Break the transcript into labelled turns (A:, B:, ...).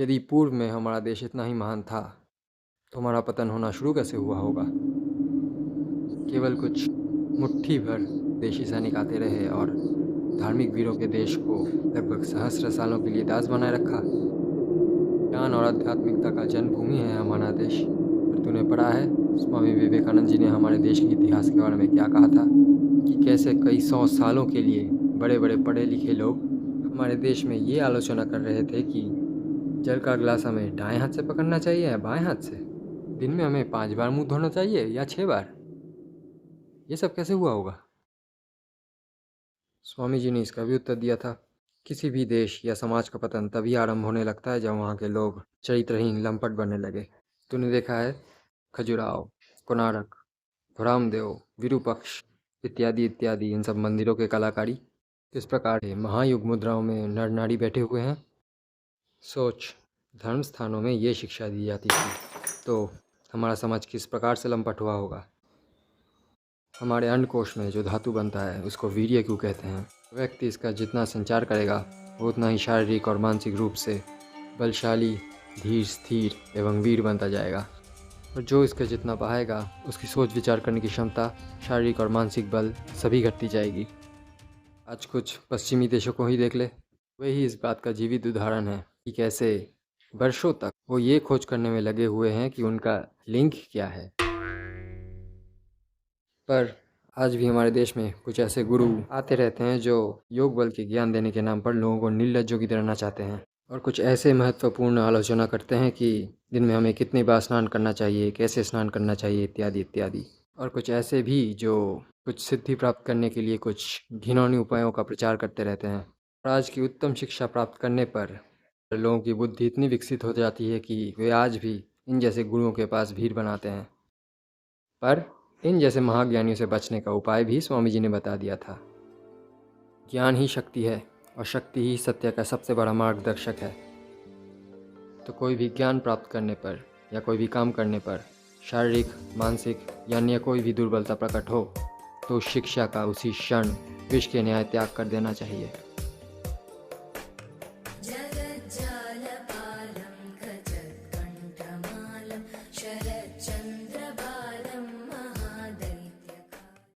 A: यदि पूर्व में हमारा देश इतना ही महान था तो हमारा पतन होना शुरू कैसे हुआ होगा? केवल कुछ मुट्ठी भर देशी सैनिक आते रहे और धार्मिक वीरों के देश को लगभग सहस्र सालों के लिए दास बनाए रखा। ज्ञान और आध्यात्मिकता का जन्मभूमि है हमारा देश। और तूने पढ़ा है स्वामी विवेकानंद जी ने हमारे देश के इतिहास के बारे में क्या कहा था कि कैसे कई सौ सालों के लिए बड़े बड़े पढ़े लिखे लोग हमारे देश में ये आलोचना कर रहे थे कि जल का गिलास हमें दाएं हाथ से पकड़ना चाहिए या बाएं हाथ से, दिन में हमें 5 बार मुंह धोना चाहिए या 6 बार। ये सब कैसे हुआ होगा? स्वामी जी ने इसका भी उत्तर दिया था, किसी भी देश या समाज का पतन तभी आरंभ होने लगता है जब वहाँ के लोग चरित्रहीन लंपट बनने लगे। तूने देखा है खजुराहो, कोणार्क, रामदेव, विरूपक्ष इत्यादि इत्यादि इन सब मंदिरों के कलाकारी किस प्रकार के महायुग मुद्राओं में नर नारी बैठे हुए हैं। सोच, धर्म स्थानों में ये शिक्षा दी जाती थी तो हमारा समाज किस प्रकार से लंपट हुआ होगा। हमारे अंडकोश में जो धातु बनता है उसको वीर्य क्यों कहते हैं? व्यक्ति इसका जितना संचार करेगा वो उतना ही शारीरिक और मानसिक रूप से बलशाली, धीर, स्थिर एवं वीर बनता जाएगा। और जो इसका जितना बहाएगा उसकी सोच विचार करने की क्षमता, शारीरिक और मानसिक बल सभी घटती जाएगी। आज कुछ पश्चिमी देशों को ही देख ले, वे ही इस बात का जीवित उदाहरण है कि कैसे वर्षों तक वो ये खोज करने में लगे हुए हैं कि उनका लिंग क्या है। पर आज भी हमारे देश में कुछ ऐसे गुरु आते रहते हैं जो योग बल के ज्ञान देने के नाम पर लोगों को निर्लज्जों की तरह नचाते हैं और कुछ ऐसे महत्वपूर्ण आलोचना करते हैं कि दिन में हमें कितनी बार स्नान करना चाहिए, कैसे स्नान करना चाहिए इत्यादि इत्यादि। और कुछ ऐसे भी जो कुछ सिद्धि प्राप्त करने के लिए कुछ घिनौनी उपायों का प्रचार करते रहते हैं। और आज की उत्तम शिक्षा प्राप्त करने पर लोगों की बुद्धि इतनी विकसित हो जाती है कि वे आज भी इन जैसे गुरुओं के पास भीड़ बनाते हैं। पर इन जैसे महाज्ञानियों से बचने का उपाय भी स्वामी जी ने बता दिया था। ज्ञान ही शक्ति है और शक्ति ही सत्य का सबसे बड़ा मार्गदर्शक है। तो कोई भी ज्ञान प्राप्त करने पर या कोई भी काम करने पर शारीरिक, मानसिक या अन्य कोई भी दुर्बलता प्रकट हो तो उस शिक्षा का उसी क्षण विष के न्याय त्याग कर देना चाहिए।